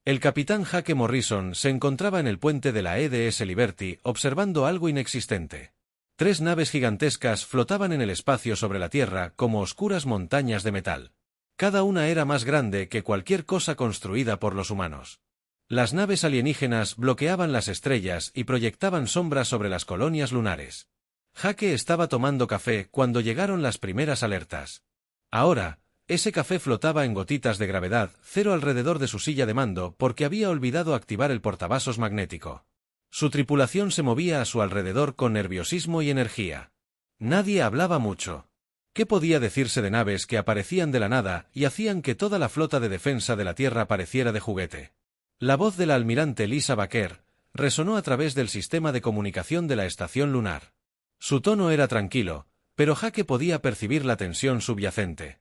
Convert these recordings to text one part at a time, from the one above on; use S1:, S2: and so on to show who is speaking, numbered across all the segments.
S1: El capitán Jake Morrison se encontraba en el puente de la EDS Liberty observando algo inexistente. 3 naves gigantescas flotaban en el espacio sobre la Tierra como oscuras montañas de metal. Cada una era más grande que cualquier cosa construida por los humanos. Las naves alienígenas bloqueaban las estrellas y proyectaban sombras sobre las colonias lunares. Jake estaba tomando café cuando llegaron las primeras alertas. Ahora, ese café flotaba en gotitas de gravedad cero alrededor de su silla de mando porque había olvidado activar el portavasos magnético. Su tripulación se movía a su alrededor con nerviosismo y energía. Nadie hablaba mucho. ¿Qué podía decirse de naves que aparecían de la nada y hacían que toda la flota de defensa de la Tierra pareciera de juguete? La voz de la almirante Lisa Baker resonó a través del sistema de comunicación de la estación lunar. Su tono era tranquilo, pero Jake podía percibir la tensión subyacente.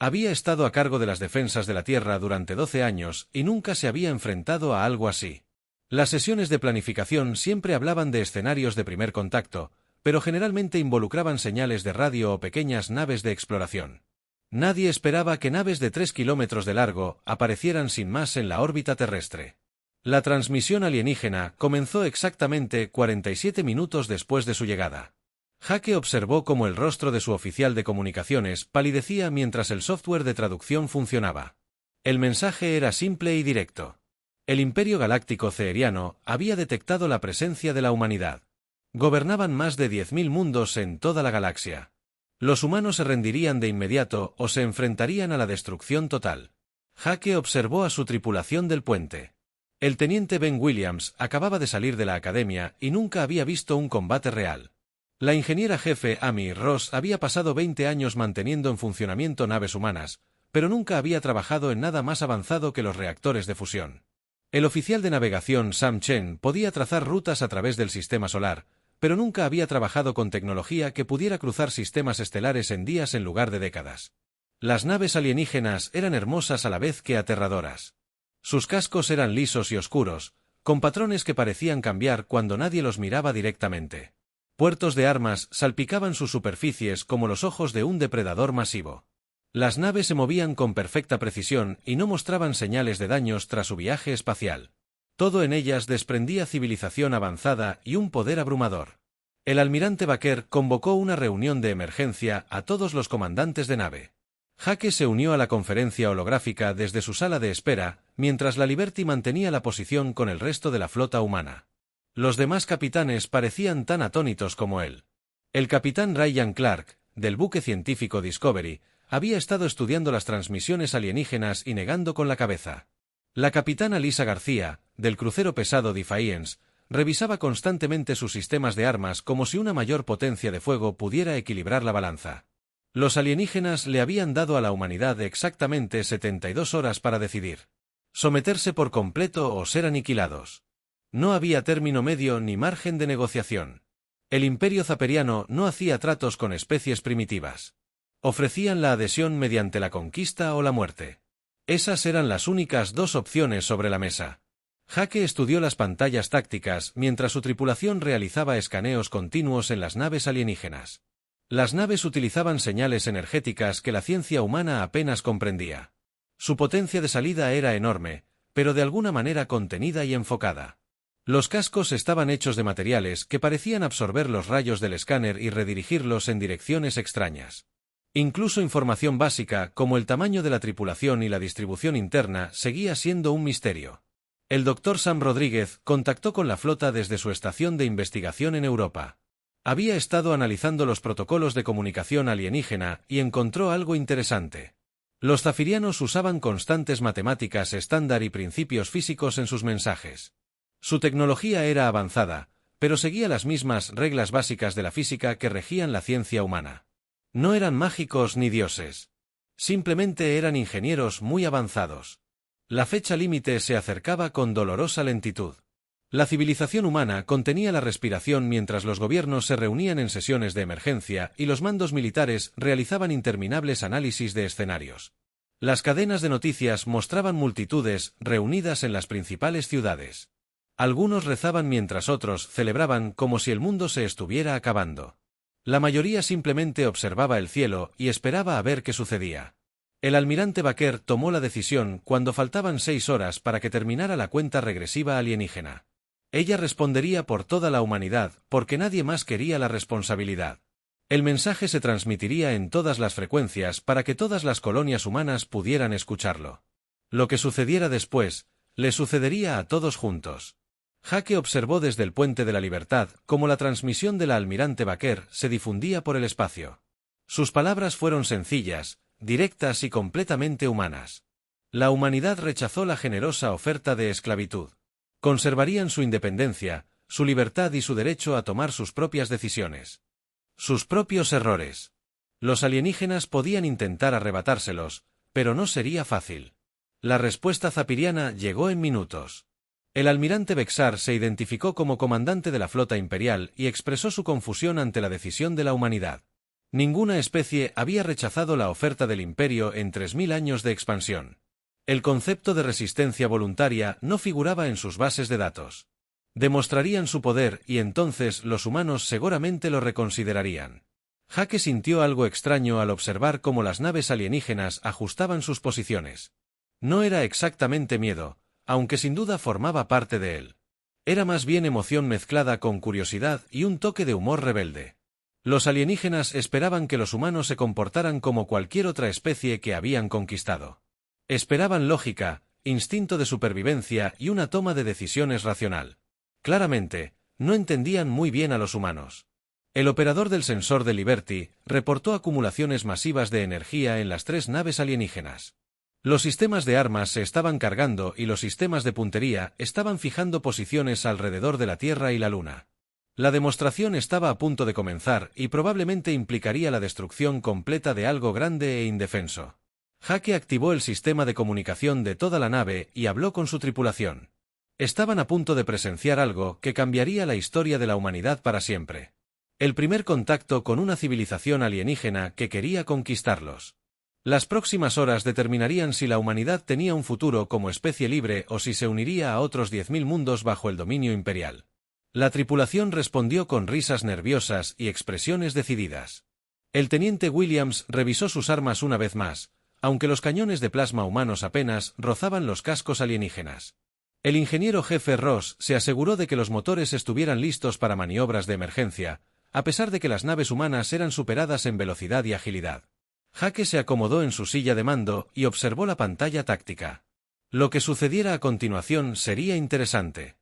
S1: Había estado a cargo de las defensas de la Tierra durante 12 años y nunca se había enfrentado a algo así. Las sesiones de planificación siempre hablaban de escenarios de primer contacto, pero generalmente involucraban señales de radio o pequeñas naves de exploración. Nadie esperaba que naves de 3 kilómetros de largo aparecieran sin más en la órbita terrestre. La transmisión alienígena comenzó exactamente 47 minutos después de su llegada. Jake observó cómo el rostro de su oficial de comunicaciones palidecía mientras el software de traducción funcionaba. El mensaje era simple y directo. El Imperio Galáctico Ceeriano había detectado la presencia de la humanidad. Gobernaban más de 10.000 mundos en toda la galaxia. Los humanos se rendirían de inmediato o se enfrentarían a la destrucción total. Jake observó a su tripulación del puente. El teniente Ben Williams acababa de salir de la academia y nunca había visto un combate real. La ingeniera jefe Amy Ross había pasado 20 años manteniendo en funcionamiento naves humanas, pero nunca había trabajado en nada más avanzado que los reactores de fusión. El oficial de navegación Sam Chen podía trazar rutas a través del sistema solar, pero nunca había trabajado con tecnología que pudiera cruzar sistemas estelares en días en lugar de décadas. Las naves alienígenas eran hermosas a la vez que aterradoras. Sus cascos eran lisos y oscuros, con patrones que parecían cambiar cuando nadie los miraba directamente. Puertos de armas salpicaban sus superficies como los ojos de un depredador masivo. Las naves se movían con perfecta precisión y no mostraban señales de daños tras su viaje espacial. Todo en ellas desprendía civilización avanzada y un poder abrumador. El almirante Baker convocó una reunión de emergencia a todos los comandantes de nave. Jake se unió a la conferencia holográfica desde su sala de espera, mientras la Liberty mantenía la posición con el resto de la flota humana. Los demás capitanes parecían tan atónitos como él. El capitán Ryan Clark, del buque científico Discovery, había estado estudiando las transmisiones alienígenas y negando con la cabeza. La capitana Lisa García, del crucero pesado Defiance, revisaba constantemente sus sistemas de armas como si una mayor potencia de fuego pudiera equilibrar la balanza. Los alienígenas le habían dado a la humanidad exactamente 72 horas para decidir. Someterse por completo o ser aniquilados. No había término medio ni margen de negociación. El imperio zaperiano no hacía tratos con especies primitivas. Ofrecían la adhesión mediante la conquista o la muerte. Esas eran las únicas 2 opciones sobre la mesa. Jake estudió las pantallas tácticas mientras su tripulación realizaba escaneos continuos en las naves alienígenas. Las naves utilizaban señales energéticas que la ciencia humana apenas comprendía. Su potencia de salida era enorme, pero de alguna manera contenida y enfocada. Los cascos estaban hechos de materiales que parecían absorber los rayos del escáner y redirigirlos en direcciones extrañas. Incluso información básica, como el tamaño de la tripulación y la distribución interna, seguía siendo un misterio. El Dr. Sam Rodríguez contactó con la flota desde su estación de investigación en Europa. Había estado analizando los protocolos de comunicación alienígena y encontró algo interesante. Los zafirianos usaban constantes matemáticas estándar y principios físicos en sus mensajes. Su tecnología era avanzada, pero seguía las mismas reglas básicas de la física que regían la ciencia humana. No eran mágicos ni dioses. Simplemente eran ingenieros muy avanzados. La fecha límite se acercaba con dolorosa lentitud. La civilización humana contenía la respiración mientras los gobiernos se reunían en sesiones de emergencia y los mandos militares realizaban interminables análisis de escenarios. Las cadenas de noticias mostraban multitudes reunidas en las principales ciudades. Algunos rezaban mientras otros celebraban como si el mundo se estuviera acabando. La mayoría simplemente observaba el cielo y esperaba a ver qué sucedía. El almirante Baker tomó la decisión cuando faltaban 6 horas para que terminara la cuenta regresiva alienígena. Ella respondería por toda la humanidad, porque nadie más quería la responsabilidad. El mensaje se transmitiría en todas las frecuencias para que todas las colonias humanas pudieran escucharlo. Lo que sucediera después, le sucedería a todos juntos. Jake observó desde el Puente de la Libertad cómo la transmisión de la almirante Baker se difundía por el espacio. Sus palabras fueron sencillas, directas y completamente humanas. La humanidad rechazó la generosa oferta de esclavitud. Conservarían su independencia, su libertad y su derecho a tomar sus propias decisiones. Sus propios errores. Los alienígenas podían intentar arrebatárselos, pero no sería fácil. La respuesta zapiriana llegó en minutos. El almirante Bexar se identificó como comandante de la flota imperial y expresó su confusión ante la decisión de la humanidad. Ninguna especie había rechazado la oferta del imperio en 3000 años de expansión. El concepto de resistencia voluntaria no figuraba en sus bases de datos. Demostrarían su poder y entonces los humanos seguramente lo reconsiderarían. Jake sintió algo extraño al observar cómo las naves alienígenas ajustaban sus posiciones. No era exactamente miedo, aunque sin duda formaba parte de él. Era más bien emoción mezclada con curiosidad y un toque de humor rebelde. Los alienígenas esperaban que los humanos se comportaran como cualquier otra especie que habían conquistado. Esperaban lógica, instinto de supervivencia y una toma de decisiones racional. Claramente, no entendían muy bien a los humanos. El operador del sensor de Liberty reportó acumulaciones masivas de energía en las 3 naves alienígenas. Los sistemas de armas se estaban cargando y los sistemas de puntería estaban fijando posiciones alrededor de la Tierra y la Luna. La demostración estaba a punto de comenzar y probablemente implicaría la destrucción completa de algo grande e indefenso. Jake activó el sistema de comunicación de toda la nave y habló con su tripulación. Estaban a punto de presenciar algo que cambiaría la historia de la humanidad para siempre. El primer contacto con una civilización alienígena que quería conquistarlos. Las próximas horas determinarían si la humanidad tenía un futuro como especie libre o si se uniría a otros 10.000 mundos bajo el dominio imperial. La tripulación respondió con risas nerviosas y expresiones decididas. El teniente Williams revisó sus armas una vez más, aunque los cañones de plasma humanos apenas rozaban los cascos alienígenas. El ingeniero jefe Ross se aseguró de que los motores estuvieran listos para maniobras de emergencia, a pesar de que las naves humanas eran superadas en velocidad y agilidad. Jake se acomodó en su silla de mando y observó la pantalla táctica. Lo que sucediera a continuación sería interesante.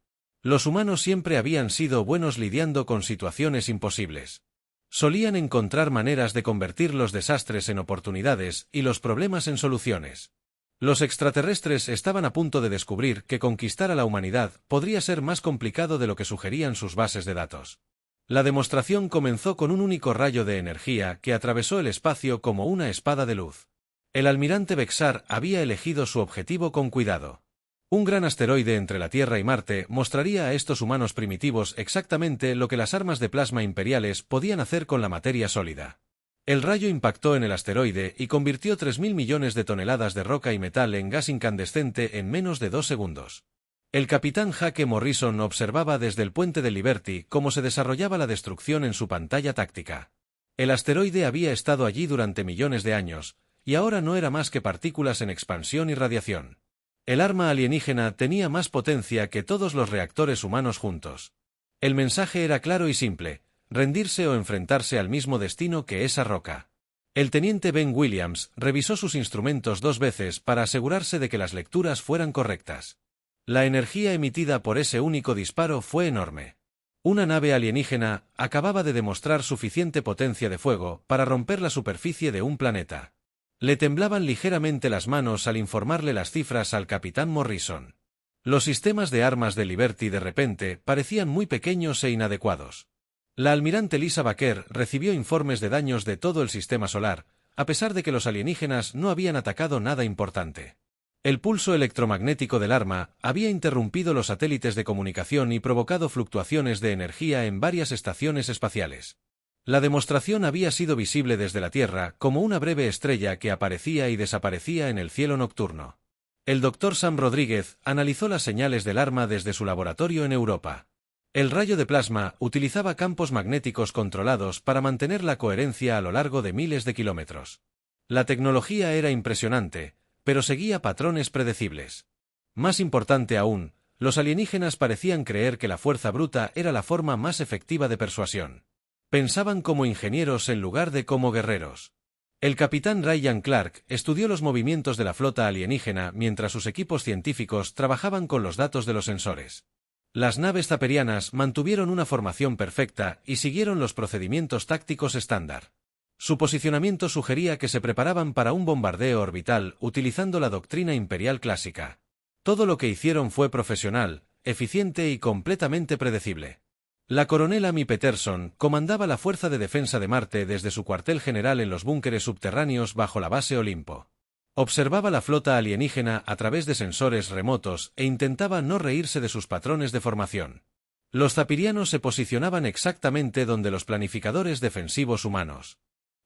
S1: Los humanos siempre habían sido buenos lidiando con situaciones imposibles. Solían encontrar maneras de convertir los desastres en oportunidades y los problemas en soluciones. Los extraterrestres estaban a punto de descubrir que conquistar a la humanidad podría ser más complicado de lo que sugerían sus bases de datos. La demostración comenzó con un único rayo de energía que atravesó el espacio como una espada de luz. El almirante Bexar había elegido su objetivo con cuidado. Un gran asteroide entre la Tierra y Marte mostraría a estos humanos primitivos exactamente lo que las armas de plasma imperiales podían hacer con la materia sólida. El rayo impactó en el asteroide y convirtió 3.000 millones de toneladas de roca y metal en gas incandescente en menos de 2 segundos. El capitán Jake Morrison observaba desde el Puente de Liberty cómo se desarrollaba la destrucción en su pantalla táctica. El asteroide había estado allí durante millones de años, y ahora no era más que partículas en expansión y radiación. El arma alienígena tenía más potencia que todos los reactores humanos juntos. El mensaje era claro y simple: rendirse o enfrentarse al mismo destino que esa roca. El teniente Ben Williams revisó sus instrumentos 2 veces para asegurarse de que las lecturas fueran correctas. La energía emitida por ese único disparo fue enorme. Una nave alienígena acababa de demostrar suficiente potencia de fuego para romper la superficie de un planeta. Le temblaban ligeramente las manos al informarle las cifras al capitán Morrison. Los sistemas de armas de Liberty de repente parecían muy pequeños e inadecuados. La almirante Lisa Baker recibió informes de daños de todo el sistema solar, a pesar de que los alienígenas no habían atacado nada importante. El pulso electromagnético del arma había interrumpido los satélites de comunicación y provocado fluctuaciones de energía en varias estaciones espaciales. La demostración había sido visible desde la Tierra como una breve estrella que aparecía y desaparecía en el cielo nocturno. El Dr. Sam Rodríguez analizó las señales del arma desde su laboratorio en Europa. El rayo de plasma utilizaba campos magnéticos controlados para mantener la coherencia a lo largo de miles de kilómetros. La tecnología era impresionante, pero seguía patrones predecibles. Más importante aún, los alienígenas parecían creer que la fuerza bruta era la forma más efectiva de persuasión. Pensaban como ingenieros en lugar de como guerreros. El capitán Ryan Clark estudió los movimientos de la flota alienígena mientras sus equipos científicos trabajaban con los datos de los sensores. Las naves zaperianas mantuvieron una formación perfecta y siguieron los procedimientos tácticos estándar. Su posicionamiento sugería que se preparaban para un bombardeo orbital utilizando la doctrina imperial clásica. Todo lo que hicieron fue profesional, eficiente y completamente predecible. La coronel Amy Peterson comandaba la Fuerza de Defensa de Marte desde su cuartel general en los búnkeres subterráneos bajo la base Olimpo. Observaba la flota alienígena a través de sensores remotos e intentaba no reírse de sus patrones de formación. Los zapirianos se posicionaban exactamente donde los planificadores defensivos humanos.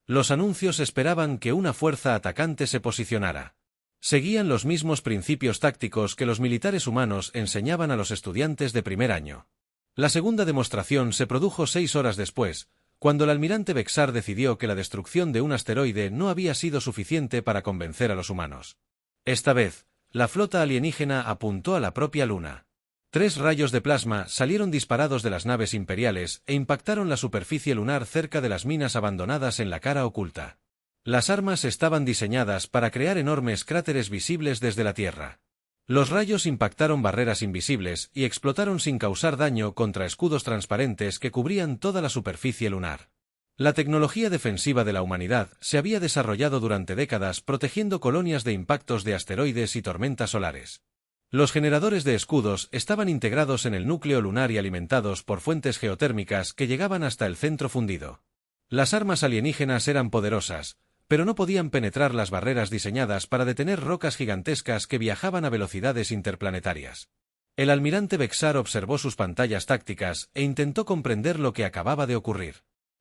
S1: Los anuncios esperaban que una fuerza atacante se posicionara. Seguían los mismos principios tácticos que los militares humanos enseñaban a los estudiantes de primer año. La segunda demostración se produjo 6 horas después, cuando el almirante Bexar decidió que la destrucción de un asteroide no había sido suficiente para convencer a los humanos. Esta vez, la flota alienígena apuntó a la propia Luna. 3 rayos de plasma salieron disparados de las naves imperiales e impactaron la superficie lunar cerca de las minas abandonadas en la cara oculta. Las armas estaban diseñadas para crear enormes cráteres visibles desde la Tierra. Los rayos impactaron barreras invisibles y explotaron sin causar daño contra escudos transparentes que cubrían toda la superficie lunar. La tecnología defensiva de la humanidad se había desarrollado durante décadas protegiendo colonias de impactos de asteroides y tormentas solares. Los generadores de escudos estaban integrados en el núcleo lunar y alimentados por fuentes geotérmicas que llegaban hasta el centro fundido. Las armas alienígenas eran poderosas, pero no podían penetrar las barreras diseñadas para detener rocas gigantescas que viajaban a velocidades interplanetarias. El almirante Bexar observó sus pantallas tácticas e intentó comprender lo que acababa de ocurrir.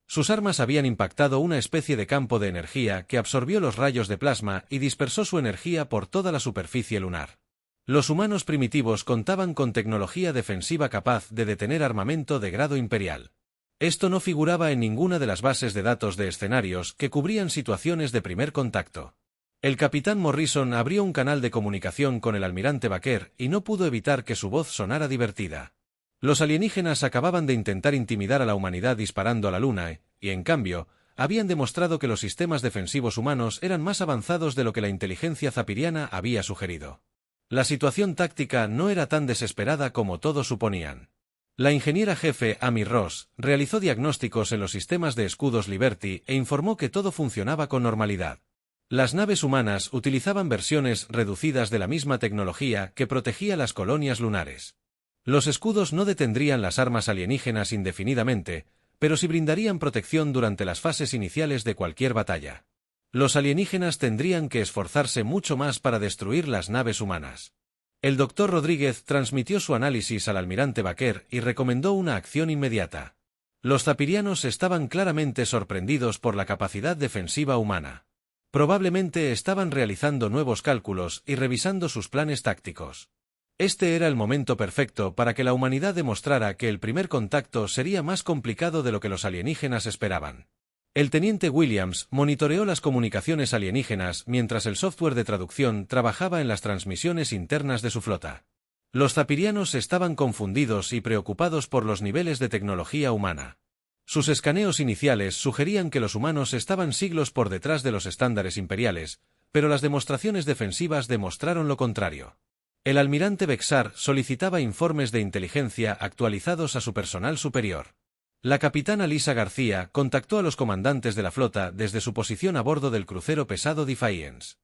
S1: Sus armas habían impactado una especie de campo de energía que absorbió los rayos de plasma y dispersó su energía por toda la superficie lunar. Los humanos primitivos contaban con tecnología defensiva capaz de detener armamento de grado imperial. Esto no figuraba en ninguna de las bases de datos de escenarios que cubrían situaciones de primer contacto. El capitán Morrison abrió un canal de comunicación con el almirante Baker y no pudo evitar que su voz sonara divertida. Los alienígenas acababan de intentar intimidar a la humanidad disparando a la Luna y, en cambio, habían demostrado que los sistemas defensivos humanos eran más avanzados de lo que la inteligencia zapiriana había sugerido. La situación táctica no era tan desesperada como todos suponían. La ingeniera jefe Amy Ross realizó diagnósticos en los sistemas de escudos Liberty e informó que todo funcionaba con normalidad. Las naves humanas utilizaban versiones reducidas de la misma tecnología que protegía las colonias lunares. Los escudos no detendrían las armas alienígenas indefinidamente, pero sí brindarían protección durante las fases iniciales de cualquier batalla. Los alienígenas tendrían que esforzarse mucho más para destruir las naves humanas. El Dr. Rodríguez transmitió su análisis al almirante Baker y recomendó una acción inmediata. Los zapirianos estaban claramente sorprendidos por la capacidad defensiva humana. Probablemente estaban realizando nuevos cálculos y revisando sus planes tácticos. Este era el momento perfecto para que la humanidad demostrara que el primer contacto sería más complicado de lo que los alienígenas esperaban. El teniente Williams monitoreó las comunicaciones alienígenas mientras el software de traducción trabajaba en las transmisiones internas de su flota. Los zapirianos estaban confundidos y preocupados por los niveles de tecnología humana. Sus escaneos iniciales sugerían que los humanos estaban siglos por detrás de los estándares imperiales, pero las demostraciones defensivas demostraron lo contrario. El almirante Bexar solicitaba informes de inteligencia actualizados a su personal superior. La capitana Lisa García contactó a los comandantes de la flota desde su posición a bordo del crucero pesado Defiance.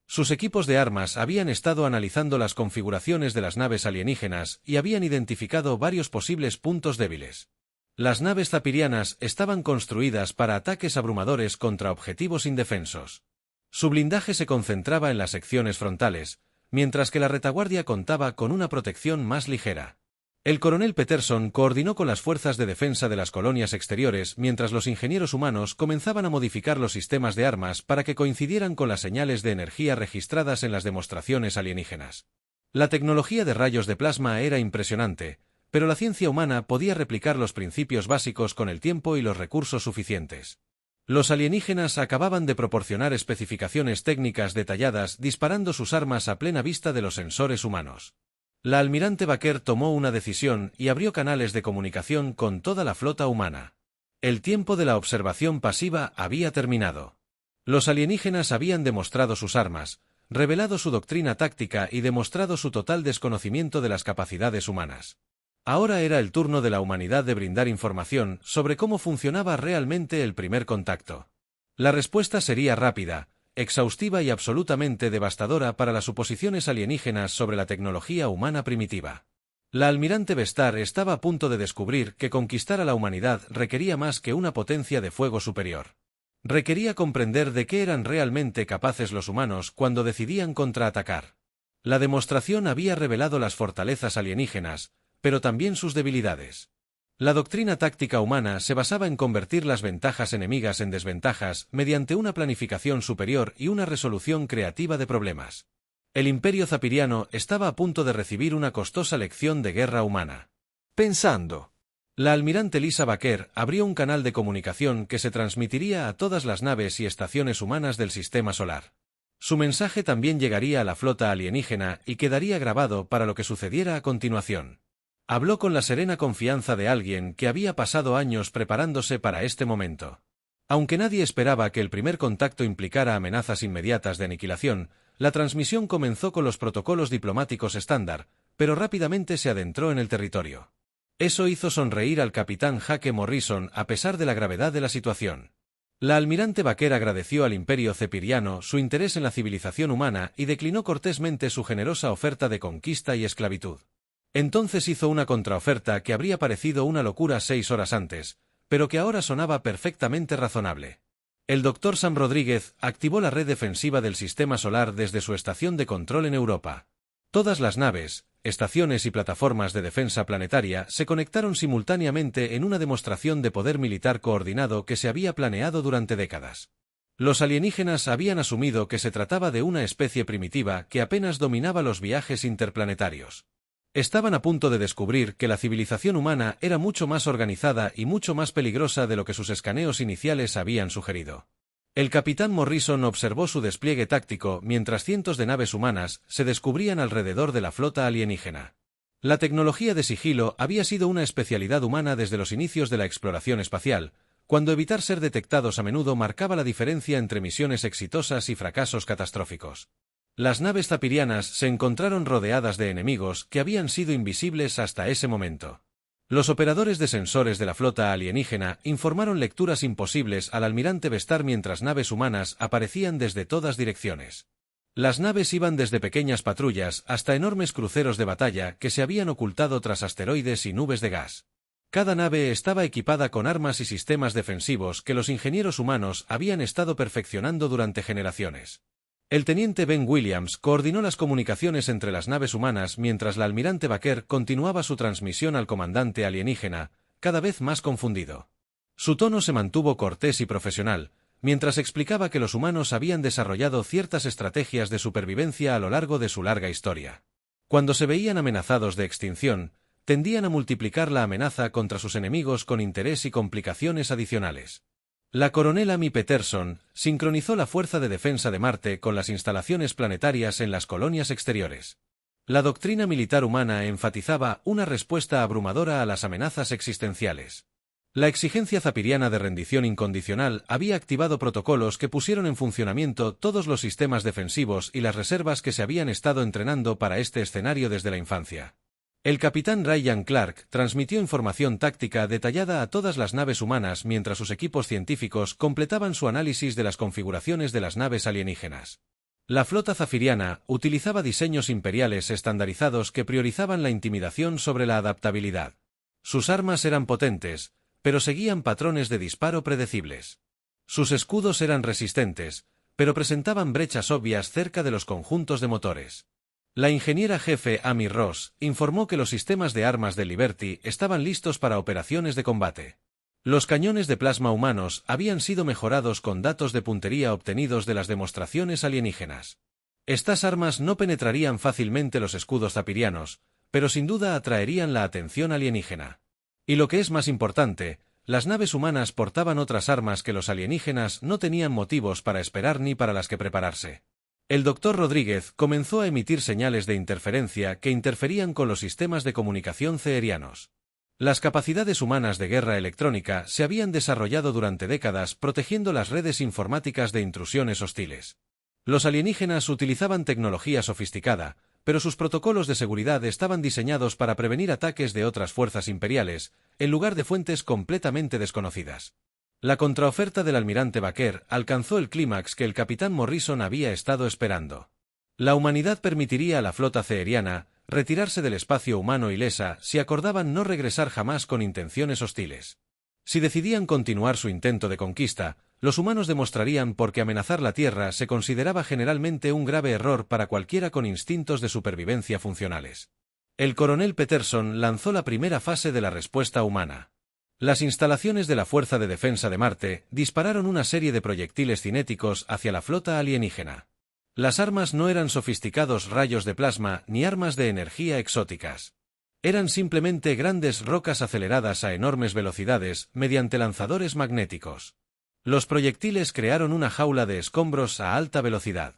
S1: Sus equipos de armas habían estado analizando las configuraciones de las naves alienígenas y habían identificado varios posibles puntos débiles. Las naves zapirianas estaban construidas para ataques abrumadores contra objetivos indefensos. Su blindaje se concentraba en las secciones frontales, mientras que la retaguardia contaba con una protección más ligera. El coronel Peterson coordinó con las fuerzas de defensa de las colonias exteriores mientras los ingenieros humanos comenzaban a modificar los sistemas de armas para que coincidieran con las señales de energía registradas en las demostraciones alienígenas. La tecnología de rayos de plasma era impresionante, pero la ciencia humana podía replicar los principios básicos con el tiempo y los recursos suficientes. Los alienígenas acababan de proporcionar especificaciones técnicas detalladas disparando sus armas a plena vista de los sensores humanos. La almirante Baker tomó una decisión y abrió canales de comunicación con toda la flota humana. El tiempo de la observación pasiva había terminado. Los alienígenas habían demostrado sus armas, revelado su doctrina táctica y demostrado su total desconocimiento de las capacidades humanas. Ahora era el turno de la humanidad de brindar información sobre cómo funcionaba realmente el primer contacto. La respuesta sería rápida, exhaustiva y absolutamente devastadora para las suposiciones alienígenas sobre la tecnología humana primitiva. La almirante Vestar estaba a punto de descubrir que conquistar a la humanidad requería más que una potencia de fuego superior. Requería comprender de qué eran realmente capaces los humanos cuando decidían contraatacar. La demostración había revelado las fortalezas alienígenas, pero también sus debilidades. La doctrina táctica humana se basaba en convertir las ventajas enemigas en desventajas mediante una planificación superior y una resolución creativa de problemas. El Imperio Zapiriano estaba a punto de recibir una costosa lección de guerra humana. Pensando. La almirante Lisa Baker abrió un canal de comunicación que se transmitiría a todas las naves y estaciones humanas del sistema solar. Su mensaje también llegaría a la flota alienígena y quedaría grabado para lo que sucediera a continuación. Habló con la serena confianza de alguien que había pasado años preparándose para este momento. Aunque nadie esperaba que el primer contacto implicara amenazas inmediatas de aniquilación, la transmisión comenzó con los protocolos diplomáticos estándar, pero rápidamente se adentró en el territorio. Eso hizo sonreír al capitán Jake Morrison a pesar de la gravedad de la situación. La almirante Baker agradeció al Imperio Cepiriano su interés en la civilización humana y declinó cortésmente su generosa oferta de conquista y esclavitud. Entonces hizo una contraoferta que habría parecido una locura 6 horas antes, pero que ahora sonaba perfectamente razonable. El Dr. Sam Rodríguez activó la red defensiva del sistema solar desde su estación de control en Europa. Todas las naves, estaciones y plataformas de defensa planetaria se conectaron simultáneamente en una demostración de poder militar coordinado que se había planeado durante décadas. Los alienígenas habían asumido que se trataba de una especie primitiva que apenas dominaba los viajes interplanetarios. Estaban a punto de descubrir que la civilización humana era mucho más organizada y mucho más peligrosa de lo que sus escaneos iniciales habían sugerido. El capitán Morrison observó su despliegue táctico mientras cientos de naves humanas se descubrían alrededor de la flota alienígena. La tecnología de sigilo había sido una especialidad humana desde los inicios de la exploración espacial, cuando evitar ser detectados a menudo marcaba la diferencia entre misiones exitosas y fracasos catastróficos. Las naves zapirianas se encontraron rodeadas de enemigos que habían sido invisibles hasta ese momento. Los operadores de sensores de la flota alienígena informaron lecturas imposibles al almirante Vestar mientras naves humanas aparecían desde todas direcciones. Las naves iban desde pequeñas patrullas hasta enormes cruceros de batalla que se habían ocultado tras asteroides y nubes de gas. Cada nave estaba equipada con armas y sistemas defensivos que los ingenieros humanos habían estado perfeccionando durante generaciones. El teniente Ben Williams coordinó las comunicaciones entre las naves humanas mientras la almirante Baker continuaba su transmisión al comandante alienígena, cada vez más confundido. Su tono se mantuvo cortés y profesional, mientras explicaba que los humanos habían desarrollado ciertas estrategias de supervivencia a lo largo de su larga historia. Cuando se veían amenazados de extinción, tendían a multiplicar la amenaza contra sus enemigos con interés y complicaciones adicionales. La coronel Amy Peterson sincronizó la Fuerza de Defensa de Marte con las instalaciones planetarias en las colonias exteriores. La doctrina militar humana enfatizaba una respuesta abrumadora a las amenazas existenciales. La exigencia zapiriana de rendición incondicional había activado protocolos que pusieron en funcionamiento todos los sistemas defensivos y las reservas que se habían estado entrenando para este escenario desde la infancia. El capitán Ryan Clark transmitió información táctica detallada a todas las naves humanas mientras sus equipos científicos completaban su análisis de las configuraciones de las naves alienígenas. La flota zafiriana utilizaba diseños imperiales estandarizados que priorizaban la intimidación sobre la adaptabilidad. Sus armas eran potentes, pero seguían patrones de disparo predecibles. Sus escudos eran resistentes, pero presentaban brechas obvias cerca de los conjuntos de motores. La ingeniera jefe Amy Ross informó que los sistemas de armas de Liberty estaban listos para operaciones de combate. Los cañones de plasma humanos habían sido mejorados con datos de puntería obtenidos de las demostraciones alienígenas. Estas armas no penetrarían fácilmente los escudos zapirianos, pero sin duda atraerían la atención alienígena. Y lo que es más importante, las naves humanas portaban otras armas que los alienígenas no tenían motivos para esperar ni para las que prepararse. El Dr. Rodríguez comenzó a emitir señales de interferencia que interferían con los sistemas de comunicación ceerianos. Las capacidades humanas de guerra electrónica se habían desarrollado durante décadas protegiendo las redes informáticas de intrusiones hostiles. Los alienígenas utilizaban tecnología sofisticada, pero sus protocolos de seguridad estaban diseñados para prevenir ataques de otras fuerzas imperiales, en lugar de fuentes completamente desconocidas. La contraoferta del almirante Baker alcanzó el clímax que el capitán Morrison había estado esperando. La humanidad permitiría a la flota ceeriana retirarse del espacio humano ilesa si acordaban no regresar jamás con intenciones hostiles. Si decidían continuar su intento de conquista, los humanos demostrarían por qué amenazar la Tierra se consideraba generalmente un grave error para cualquiera con instintos de supervivencia funcionales. El coronel Peterson lanzó la primera fase de la respuesta humana. Las instalaciones de la Fuerza de Defensa de Marte dispararon una serie de proyectiles cinéticos hacia la flota alienígena. Las armas no eran sofisticados rayos de plasma ni armas de energía exóticas. Eran simplemente grandes rocas aceleradas a enormes velocidades mediante lanzadores magnéticos. Los proyectiles crearon una jaula de escombros a alta velocidad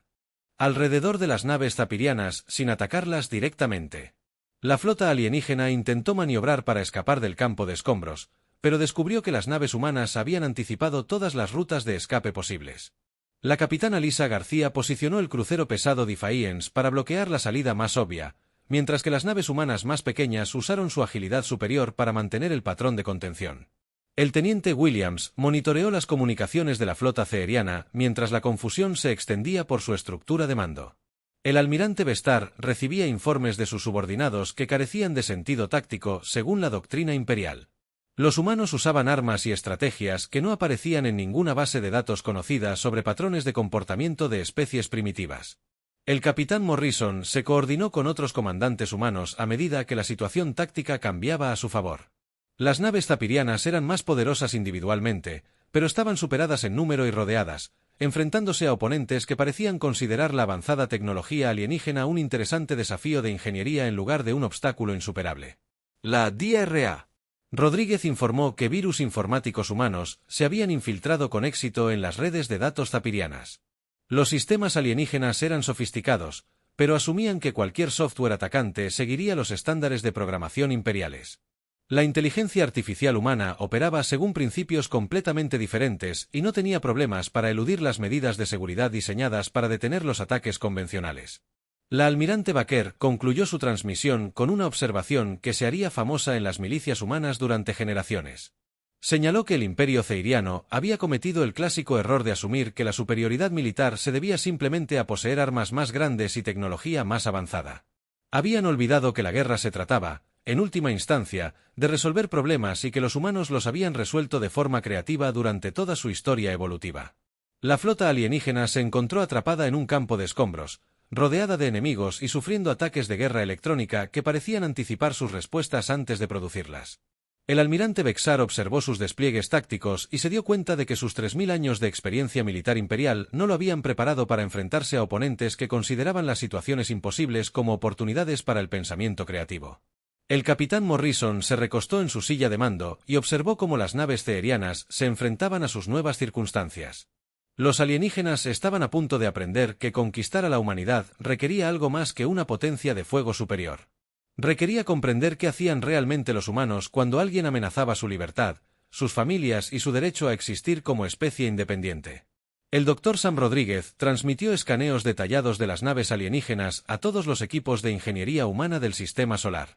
S1: alrededor de las naves zapirianas sin atacarlas directamente. La flota alienígena intentó maniobrar para escapar del campo de escombros, pero descubrió que las naves humanas habían anticipado todas las rutas de escape posibles. La capitana Lisa García posicionó el crucero pesado Defiance para bloquear la salida más obvia, mientras que las naves humanas más pequeñas usaron su agilidad superior para mantener el patrón de contención. El teniente Williams monitoreó las comunicaciones de la flota ceeriana mientras la confusión se extendía por su estructura de mando. El almirante Bestar recibía informes de sus subordinados que carecían de sentido táctico según la doctrina imperial. Los humanos usaban armas y estrategias que no aparecían en ninguna base de datos conocida sobre patrones de comportamiento de especies primitivas. El capitán Morrison se coordinó con otros comandantes humanos a medida que la situación táctica cambiaba a su favor. Las naves zapirianas eran más poderosas individualmente, pero estaban superadas en número y rodeadas, enfrentándose a oponentes que parecían considerar la avanzada tecnología alienígena un interesante desafío de ingeniería en lugar de un obstáculo insuperable. La DRA. Rodríguez informó que virus informáticos humanos se habían infiltrado con éxito en las redes de datos zapirianas. Los sistemas alienígenas eran sofisticados, pero asumían que cualquier software atacante seguiría los estándares de programación imperiales. La inteligencia artificial humana operaba según principios completamente diferentes y no tenía problemas para eludir las medidas de seguridad diseñadas para detener los ataques convencionales. La almirante Baker concluyó su transmisión con una observación que se haría famosa en las milicias humanas durante generaciones. Señaló que el imperio ceiriano había cometido el clásico error de asumir que la superioridad militar se debía simplemente a poseer armas más grandes y tecnología más avanzada. Habían olvidado que la guerra se trataba, en última instancia, de resolver problemas y que los humanos los habían resuelto de forma creativa durante toda su historia evolutiva. La flota alienígena se encontró atrapada en un campo de escombros, rodeada de enemigos y sufriendo ataques de guerra electrónica que parecían anticipar sus respuestas antes de producirlas. El almirante Bexar observó sus despliegues tácticos y se dio cuenta de que sus 3000 años de experiencia militar imperial no lo habían preparado para enfrentarse a oponentes que consideraban las situaciones imposibles como oportunidades para el pensamiento creativo. El capitán Morrison se recostó en su silla de mando y observó cómo las naves ceerianas se enfrentaban a sus nuevas circunstancias. Los alienígenas estaban a punto de aprender que conquistar a la humanidad requería algo más que una potencia de fuego superior. Requería comprender qué hacían realmente los humanos cuando alguien amenazaba su libertad, sus familias y su derecho a existir como especie independiente. El Dr. Sam Rodríguez transmitió escaneos detallados de las naves alienígenas a todos los equipos de ingeniería humana del sistema solar.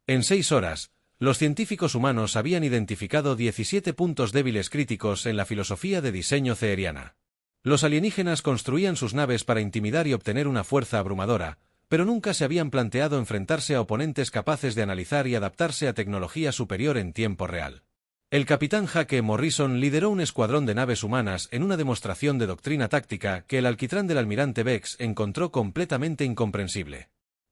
S1: En 6 horas, los científicos humanos habían identificado 17 puntos débiles críticos en la filosofía de diseño ceeriana. Los alienígenas construían sus naves para intimidar y obtener una fuerza abrumadora, pero nunca se habían planteado enfrentarse a oponentes capaces de analizar y adaptarse a tecnología superior en tiempo real. El capitán Jaque Morrison lideró un escuadrón de naves humanas en una demostración de doctrina táctica que el alquitrán del almirante Bex encontró completamente incomprensible.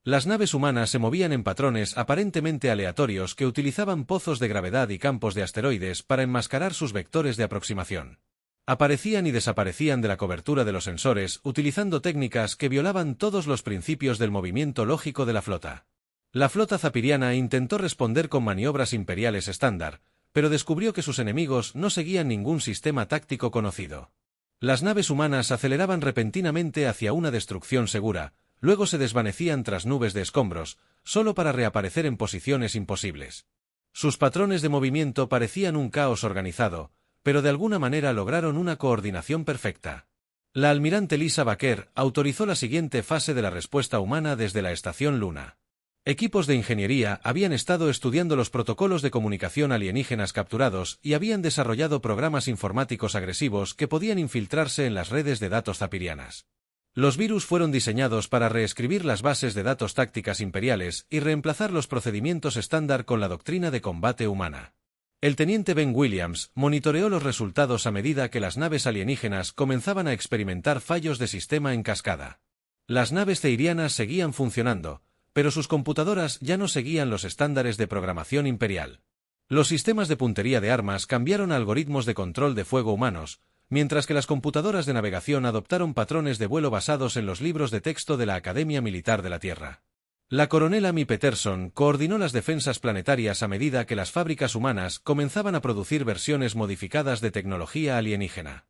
S1: Las naves humanas se movían en patrones aparentemente aleatorios que utilizaban pozos de gravedad y campos de asteroides para enmascarar sus vectores de aproximación. Aparecían y desaparecían de la cobertura de los sensores utilizando técnicas que violaban todos los principios del movimiento lógico de la flota. La flota zapiriana intentó responder con maniobras imperiales estándar, pero descubrió que sus enemigos no seguían ningún sistema táctico conocido. Las naves humanas aceleraban repentinamente hacia una destrucción segura, luego se desvanecían tras nubes de escombros, solo para reaparecer en posiciones imposibles. Sus patrones de movimiento parecían un caos organizado, pero de alguna manera lograron una coordinación perfecta. La almirante Lisa Baker autorizó la siguiente fase de la respuesta humana desde la estación Luna. Equipos de ingeniería habían estado estudiando los protocolos de comunicación alienígenas capturados y habían desarrollado programas informáticos agresivos que podían infiltrarse en las redes de datos zapirianas. Los virus fueron diseñados para reescribir las bases de datos tácticas imperiales y reemplazar los procedimientos estándar con la doctrina de combate humana. El teniente Ben Williams monitoreó los resultados a medida que las naves alienígenas comenzaban a experimentar fallos de sistema en cascada. Las naves ceirianas seguían funcionando, pero sus computadoras ya no seguían los estándares de programación imperial. Los sistemas de puntería de armas cambiaron a algoritmos de control de fuego humanos, mientras que las computadoras de navegación adoptaron patrones de vuelo basados en los libros de texto de la Academia Militar de la Tierra. La coronel Amy Peterson coordinó las defensas planetarias a medida que las fábricas humanas comenzaban a producir versiones modificadas de tecnología alienígena.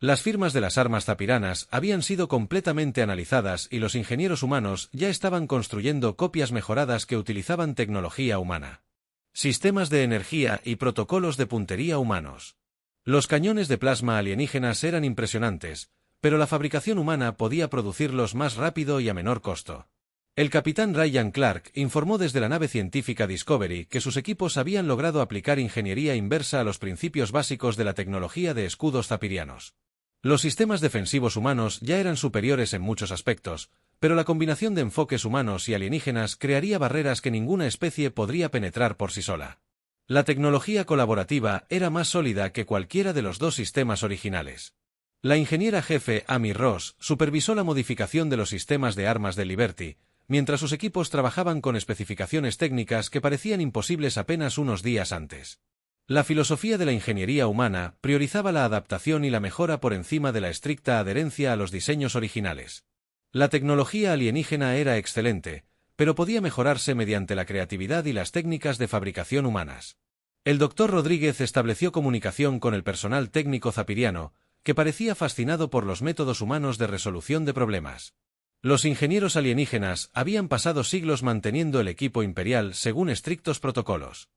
S1: Las firmas de las armas zapiranas habían sido completamente analizadas y los ingenieros humanos ya estaban construyendo copias mejoradas que utilizaban tecnología humana. Sistemas de energía y protocolos de puntería humanos. Los cañones de plasma alienígenas eran impresionantes, pero la fabricación humana podía producirlos más rápido y a menor costo. El capitán Ryan Clark informó desde la nave científica Discovery que sus equipos habían logrado aplicar ingeniería inversa a los principios básicos de la tecnología de escudos zapirianos. Los sistemas defensivos humanos ya eran superiores en muchos aspectos, pero la combinación de enfoques humanos y alienígenas crearía barreras que ninguna especie podría penetrar por sí sola. La tecnología colaborativa era más sólida que cualquiera de los dos sistemas originales. La ingeniera jefe Amy Ross supervisó la modificación de los sistemas de armas de Liberty, mientras sus equipos trabajaban con especificaciones técnicas que parecían imposibles apenas unos días antes. La filosofía de la ingeniería humana priorizaba la adaptación y la mejora por encima de la estricta adherencia a los diseños originales. La tecnología alienígena era excelente, pero podía mejorarse mediante la creatividad y las técnicas de fabricación humanas. El Dr. Rodríguez estableció comunicación con el personal técnico zapiriano, que parecía fascinado por los métodos humanos de resolución de problemas. Los ingenieros alienígenas habían pasado siglos manteniendo el equipo imperial según estrictos protocolos.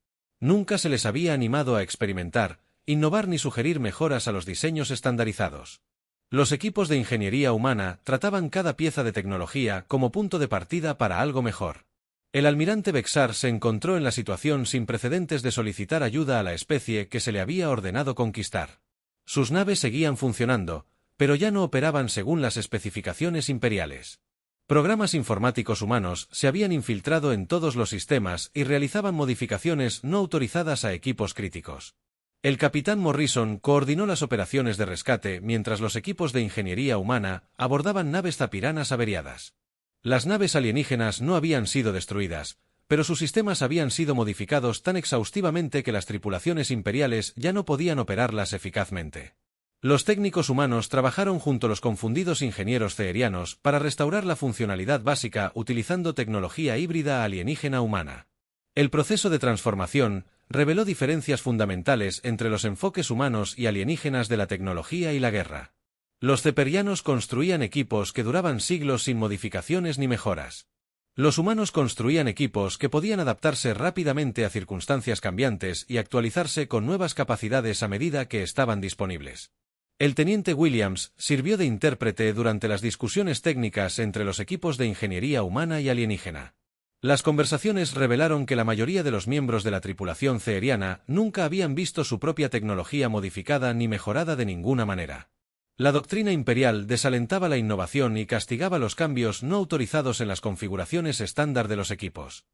S1: Nunca se les había animado a experimentar, innovar ni sugerir mejoras a los diseños estandarizados. Los equipos de ingeniería humana trataban cada pieza de tecnología como punto de partida para algo mejor. El almirante Bexar se encontró en la situación sin precedentes de solicitar ayuda a la especie que se le había ordenado conquistar. Sus naves seguían funcionando, pero ya no operaban según las especificaciones imperiales. Programas informáticos humanos se habían infiltrado en todos los sistemas y realizaban modificaciones no autorizadas a equipos críticos. El capitán Morrison coordinó las operaciones de rescate mientras los equipos de ingeniería humana abordaban naves zapiranas averiadas. Las naves alienígenas no habían sido destruidas, pero sus sistemas habían sido modificados tan exhaustivamente que las tripulaciones imperiales ya no podían operarlas eficazmente. Los técnicos humanos trabajaron junto a los confundidos ingenieros ceerianos para restaurar la funcionalidad básica utilizando tecnología híbrida alienígena humana. El proceso de transformación reveló diferencias fundamentales entre los enfoques humanos y alienígenas de la tecnología y la guerra. Los ceperianos construían equipos que duraban siglos sin modificaciones ni mejoras. Los humanos construían equipos que podían adaptarse rápidamente a circunstancias cambiantes y actualizarse con nuevas capacidades a medida que estaban disponibles. El teniente Williams sirvió de intérprete durante las discusiones técnicas entre los equipos de ingeniería humana y alienígena. Las conversaciones revelaron que la mayoría de los miembros de la tripulación ceeriana nunca habían visto su propia tecnología modificada ni mejorada de ninguna manera. La doctrina imperial desalentaba la innovación y castigaba los cambios no autorizados en las configuraciones estándar de los equipos.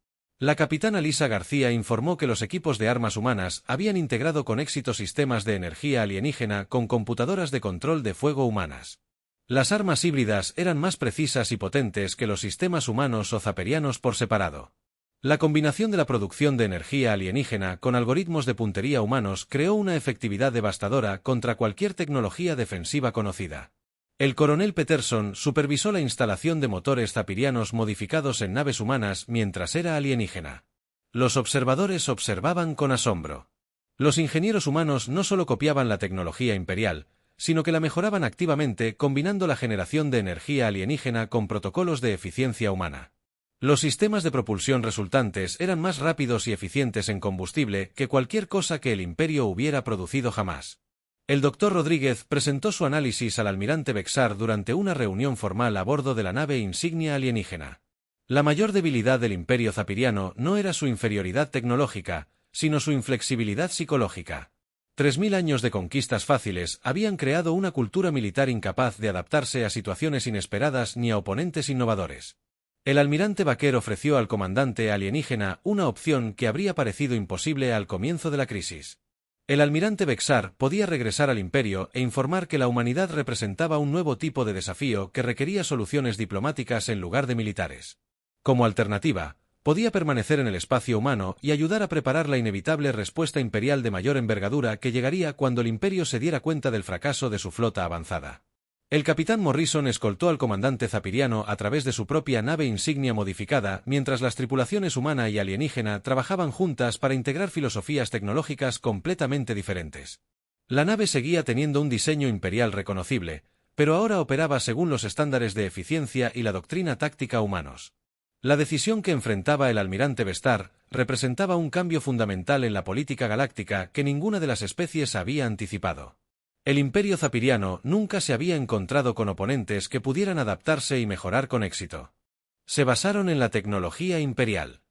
S1: La capitana Lisa García informó que los equipos de armas humanas habían integrado con éxito sistemas de energía alienígena con computadoras de control de fuego humanas. Las armas híbridas eran más precisas y potentes que los sistemas humanos o zaperianos por separado. La combinación de la producción de energía alienígena con algoritmos de puntería humanos creó una efectividad devastadora contra cualquier tecnología defensiva conocida. El coronel Peterson supervisó la instalación de motores zapirianos modificados en naves humanas mientras era alienígena. Los observadores observaban con asombro. Los ingenieros humanos no solo copiaban la tecnología imperial, sino que la mejoraban activamente combinando la generación de energía alienígena con protocolos de eficiencia humana. Los sistemas de propulsión resultantes eran más rápidos y eficientes en combustible que cualquier cosa que el Imperio hubiera producido jamás. El Dr. Rodríguez presentó su análisis al almirante Bexar durante una reunión formal a bordo de la nave insignia alienígena. La mayor debilidad del Imperio Zapiriano no era su inferioridad tecnológica, sino su inflexibilidad psicológica. 3000 años de conquistas fáciles habían creado una cultura militar incapaz de adaptarse a situaciones inesperadas ni a oponentes innovadores. El almirante Baker ofreció al comandante alienígena una opción que habría parecido imposible al comienzo de la crisis. El almirante Bexar podía regresar al Imperio e informar que la humanidad representaba un nuevo tipo de desafío que requería soluciones diplomáticas en lugar de militares. Como alternativa, podía permanecer en el espacio humano y ayudar a preparar la inevitable respuesta imperial de mayor envergadura que llegaría cuando el Imperio se diera cuenta del fracaso de su flota avanzada. El capitán Morrison escoltó al comandante zapiriano a través de su propia nave insignia modificada, mientras las tripulaciones humana y alienígena trabajaban juntas para integrar filosofías tecnológicas completamente diferentes. La nave seguía teniendo un diseño imperial reconocible, pero ahora operaba según los estándares de eficiencia y la doctrina táctica humanos. La decisión que enfrentaba el almirante Bestar representaba un cambio fundamental en la política galáctica que ninguna de las especies había anticipado. El Imperio Zapiriano nunca se había encontrado con oponentes que pudieran adaptarse y mejorar con éxito. Se basaron en la tecnología imperial.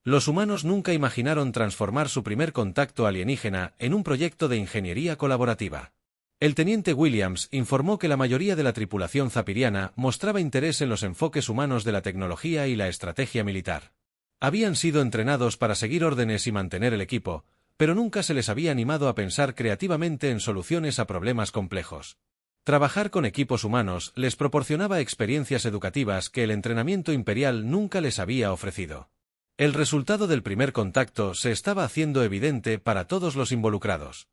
S1: Los humanos nunca imaginaron transformar su primer contacto alienígena en un proyecto de ingeniería colaborativa. El teniente Williams informó que la mayoría de la tripulación zapiriana mostraba interés en los enfoques humanos de la tecnología y la estrategia militar. Habían sido entrenados para seguir órdenes y mantener el equipo, pero nunca se les había animado a pensar creativamente en soluciones a problemas complejos. Trabajar con equipos humanos les proporcionaba experiencias educativas que el entrenamiento imperial nunca les había ofrecido. El resultado del primer contacto se estaba haciendo evidente para todos los involucrados.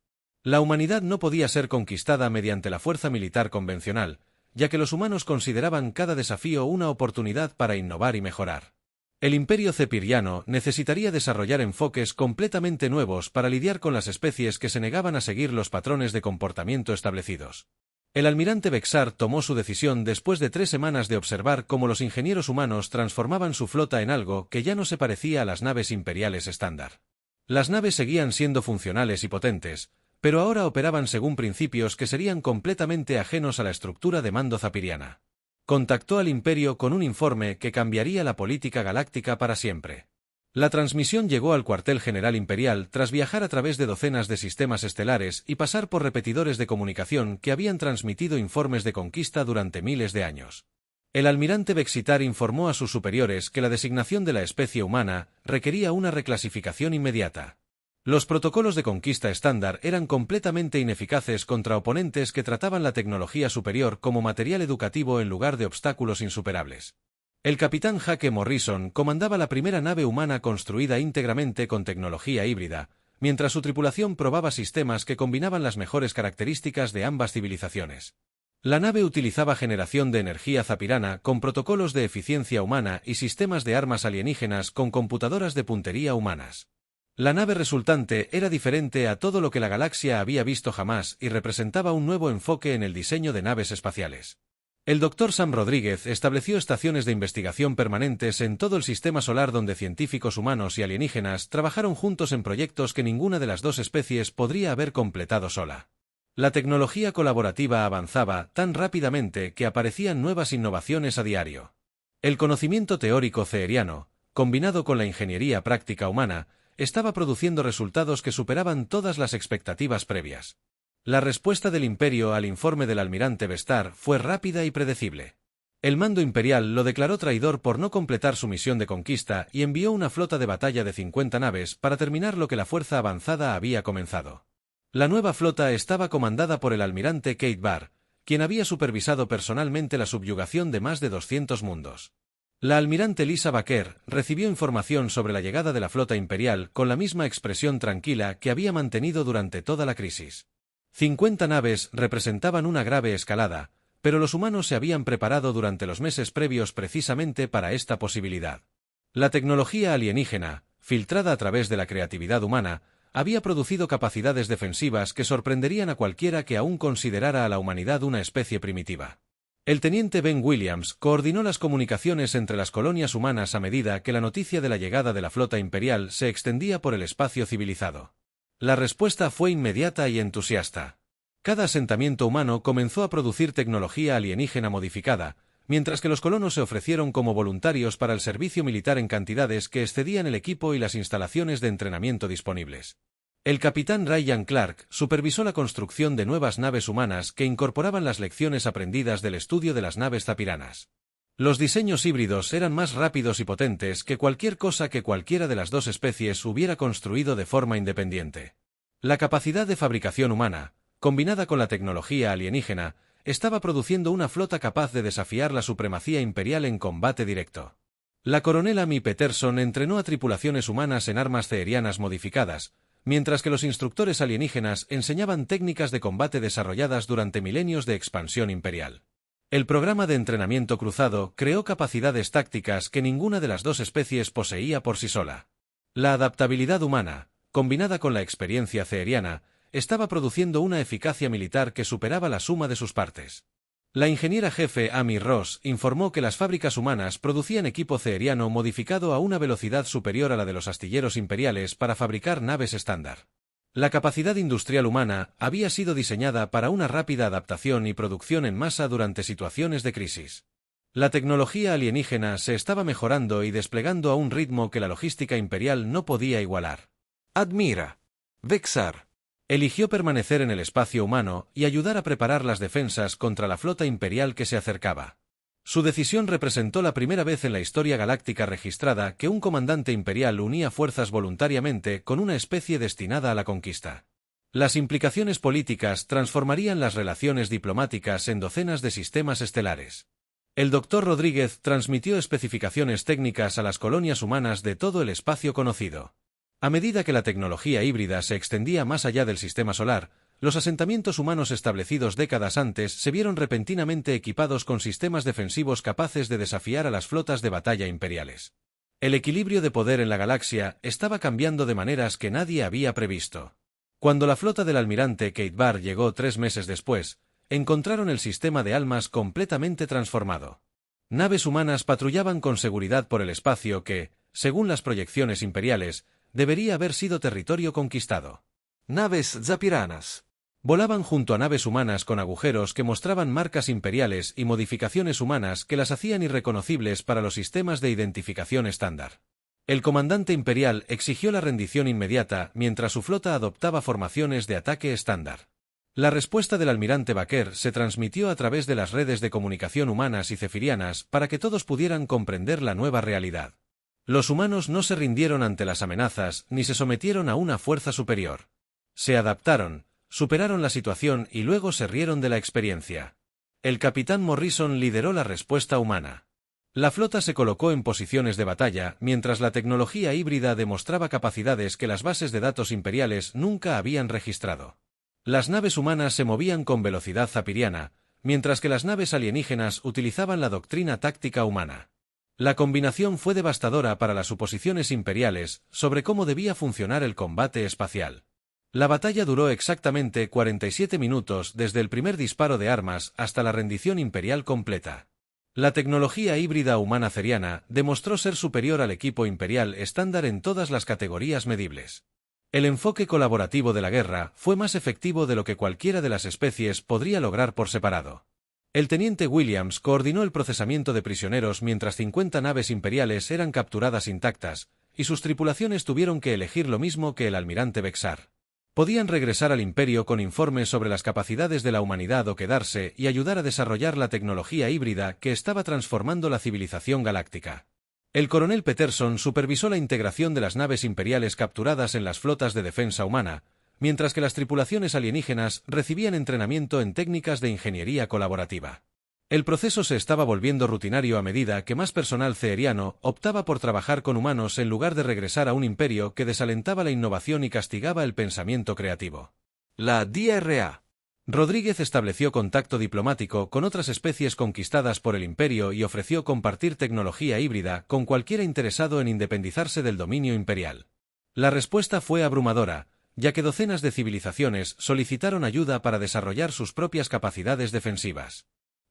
S1: La humanidad no podía ser conquistada mediante la fuerza militar convencional, ya que los humanos consideraban cada desafío una oportunidad para innovar y mejorar. El Imperio Cepiriano necesitaría desarrollar enfoques completamente nuevos para lidiar con las especies que se negaban a seguir los patrones de comportamiento establecidos. El almirante Bexar tomó su decisión después de 3 semanas de observar cómo los ingenieros humanos transformaban su flota en algo que ya no se parecía a las naves imperiales estándar. Las naves seguían siendo funcionales y potentes, pero ahora operaban según principios que serían completamente ajenos a la estructura de mando zapiriana. Contactó al Imperio con un informe que cambiaría la política galáctica para siempre. La transmisión llegó al cuartel general imperial tras viajar a través de docenas de sistemas estelares y pasar por repetidores de comunicación que habían transmitido informes de conquista durante miles de años. El almirante Bexitar informó a sus superiores que la designación de la especie humana requería una reclasificación inmediata. Los protocolos de conquista estándar eran completamente ineficaces contra oponentes que trataban la tecnología superior como material educativo en lugar de obstáculos insuperables. El capitán Jake Morrison comandaba la primera nave humana construida íntegramente con tecnología híbrida, mientras su tripulación probaba sistemas que combinaban las mejores características de ambas civilizaciones. La nave utilizaba generación de energía zapirana con protocolos de eficiencia humana y sistemas de armas alienígenas con computadoras de puntería humanas. La nave resultante era diferente a todo lo que la galaxia había visto jamás y representaba un nuevo enfoque en el diseño de naves espaciales. El Dr. Sam Rodríguez estableció estaciones de investigación permanentes en todo el sistema solar donde científicos humanos y alienígenas trabajaron juntos en proyectos que ninguna de las dos especies podría haber completado sola. La tecnología colaborativa avanzaba tan rápidamente que aparecían nuevas innovaciones a diario. El conocimiento teórico ceeriano, combinado con la ingeniería práctica humana, estaba produciendo resultados que superaban todas las expectativas previas. La respuesta del Imperio al informe del almirante Bestar fue rápida y predecible. El mando imperial lo declaró traidor por no completar su misión de conquista y envió una flota de batalla de 50 naves para terminar lo que la fuerza avanzada había comenzado. La nueva flota estaba comandada por el almirante Kate Barr, quien había supervisado personalmente la subyugación de más de 200 mundos. La almirante Lisa Baker recibió información sobre la llegada de la flota imperial con la misma expresión tranquila que había mantenido durante toda la crisis. 50 naves representaban una grave escalada, pero los humanos se habían preparado durante los meses previos precisamente para esta posibilidad. La tecnología alienígena, filtrada a través de la creatividad humana, había producido capacidades defensivas que sorprenderían a cualquiera que aún considerara a la humanidad una especie primitiva. El teniente Ben Williams coordinó las comunicaciones entre las colonias humanas a medida que la noticia de la llegada de la flota imperial se extendía por el espacio civilizado. La respuesta fue inmediata y entusiasta. Cada asentamiento humano comenzó a producir tecnología alienígena modificada, mientras que los colonos se ofrecieron como voluntarios para el servicio militar en cantidades que excedían el equipo y las instalaciones de entrenamiento disponibles. El capitán Ryan Clark supervisó la construcción de nuevas naves humanas que incorporaban las lecciones aprendidas del estudio de las naves zapiranas. Los diseños híbridos eran más rápidos y potentes que cualquier cosa que cualquiera de las dos especies hubiera construido de forma independiente. La capacidad de fabricación humana, combinada con la tecnología alienígena, estaba produciendo una flota capaz de desafiar la supremacía imperial en combate directo. La coronel Amy Peterson entrenó a tripulaciones humanas en armas ceerianas modificadas, mientras que los instructores alienígenas enseñaban técnicas de combate desarrolladas durante milenios de expansión imperial. El programa de entrenamiento cruzado creó capacidades tácticas que ninguna de las dos especies poseía por sí sola. La adaptabilidad humana, combinada con la experiencia ceeriana, estaba produciendo una eficacia militar que superaba la suma de sus partes. La ingeniera jefe Amy Ross informó que las fábricas humanas producían equipo ceeriano modificado a una velocidad superior a la de los astilleros imperiales para fabricar naves estándar. La capacidad industrial humana había sido diseñada para una rápida adaptación y producción en masa durante situaciones de crisis. La tecnología alienígena se estaba mejorando y desplegando a un ritmo que la logística imperial no podía igualar. Admira. Vexar eligió permanecer en el espacio humano y ayudar a preparar las defensas contra la flota imperial que se acercaba. Su decisión representó la primera vez en la historia galáctica registrada que un comandante imperial unía fuerzas voluntariamente con una especie destinada a la conquista. Las implicaciones políticas transformarían las relaciones diplomáticas en docenas de sistemas estelares. El Dr. Rodríguez transmitió especificaciones técnicas a las colonias humanas de todo el espacio conocido. A medida que la tecnología híbrida se extendía más allá del sistema solar, los asentamientos humanos establecidos décadas antes se vieron repentinamente equipados con sistemas defensivos capaces de desafiar a las flotas de batalla imperiales. El equilibrio de poder en la galaxia estaba cambiando de maneras que nadie había previsto. Cuando la flota del almirante Kate Barr llegó 3 meses después, encontraron el sistema de almas completamente transformado. Naves humanas patrullaban con seguridad por el espacio que, según las proyecciones imperiales, debería haber sido territorio conquistado. Naves zapiranas volaban junto a naves humanas con agujeros que mostraban marcas imperiales y modificaciones humanas que las hacían irreconocibles para los sistemas de identificación estándar. El comandante imperial exigió la rendición inmediata mientras su flota adoptaba formaciones de ataque estándar. La respuesta del almirante Baker se transmitió a través de las redes de comunicación humanas y cefirianas para que todos pudieran comprender la nueva realidad. Los humanos no se rindieron ante las amenazas ni se sometieron a una fuerza superior. Se adaptaron, superaron la situación y luego se rieron de la experiencia. El capitán Morrison lideró la respuesta humana. La flota se colocó en posiciones de batalla mientras la tecnología híbrida demostraba capacidades que las bases de datos imperiales nunca habían registrado. Las naves humanas se movían con velocidad zapiriana, mientras que las naves alienígenas utilizaban la doctrina táctica humana. La combinación fue devastadora para las suposiciones imperiales sobre cómo debía funcionar el combate espacial. La batalla duró exactamente 47 minutos desde el primer disparo de armas hasta la rendición imperial completa. La tecnología híbrida humana ceeriana demostró ser superior al equipo imperial estándar en todas las categorías medibles. El enfoque colaborativo de la guerra fue más efectivo de lo que cualquiera de las especies podría lograr por separado. El teniente Williams coordinó el procesamiento de prisioneros mientras 50 naves imperiales eran capturadas intactas, y sus tripulaciones tuvieron que elegir lo mismo que el almirante Vexar. Podían regresar al imperio con informes sobre las capacidades de la humanidad o quedarse y ayudar a desarrollar la tecnología híbrida que estaba transformando la civilización galáctica. El coronel Peterson supervisó la integración de las naves imperiales capturadas en las flotas de defensa humana, mientras que las tripulaciones alienígenas recibían entrenamiento en técnicas de ingeniería colaborativa. El proceso se estaba volviendo rutinario a medida que más personal ceeriano optaba por trabajar con humanos en lugar de regresar a un imperio que desalentaba la innovación y castigaba el pensamiento creativo. La DRA. Rodríguez estableció contacto diplomático con otras especies conquistadas por el imperio y ofreció compartir tecnología híbrida con cualquiera interesado en independizarse del dominio imperial. La respuesta fue abrumadora. ya que docenas de civilizaciones solicitaron ayuda para desarrollar sus propias capacidades defensivas.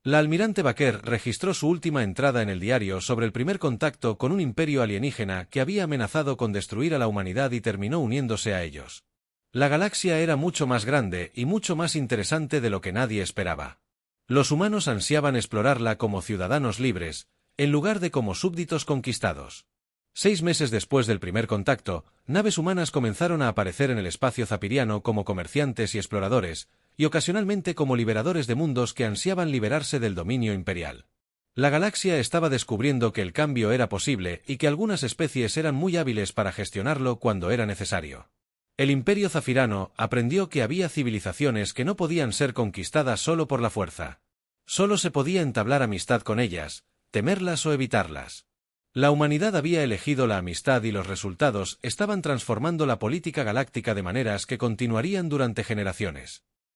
S1: La almirante Baker registró su última entrada en el diario sobre el primer contacto con un imperio alienígena que había amenazado con destruir a la humanidad y terminó uniéndose a ellos. La galaxia era mucho más grande y mucho más interesante de lo que nadie esperaba. Los humanos ansiaban explorarla como ciudadanos libres, en lugar de como súbditos conquistados. 6 meses después del primer contacto, naves humanas comenzaron a aparecer en el espacio zapiriano como comerciantes y exploradores, y ocasionalmente como liberadores de mundos que ansiaban liberarse del dominio imperial. La galaxia estaba descubriendo que el cambio era posible y que algunas especies eran muy hábiles para gestionarlo cuando era necesario. El Imperio Zafirano aprendió que había civilizaciones que no podían ser conquistadas solo por la fuerza. Solo se podía entablar amistad con ellas, temerlas o evitarlas. La humanidad había elegido la amistad y los resultados estaban transformando la política galáctica de maneras que continuarían durante generaciones.